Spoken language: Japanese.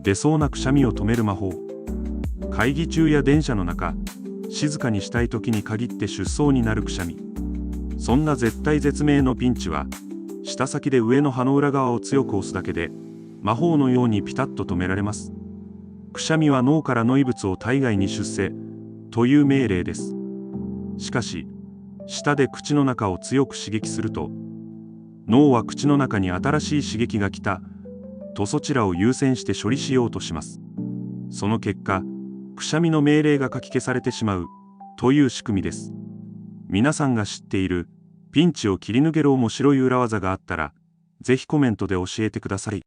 出そうなくしゃみを止める魔法。会議中や電車の中、静かにしたい時に限って出そうになるくしゃみ。そんな絶体絶命のピンチは、舌先で上の歯の裏側を強く押すだけで、魔法のようにピタッと止められます。くしゃみは脳からノイ物を体外に出世という命令です。しかし、舌で口の中を強く刺激すると、脳は口の中に新しい刺激が来たとそちらを優先して処理しようとします。その結果、くしゃみの命令がかき消されてしまうという仕組みです。皆さんが知っているピンチを切り抜ける面白い裏技があったら、ぜひコメントで教えてください。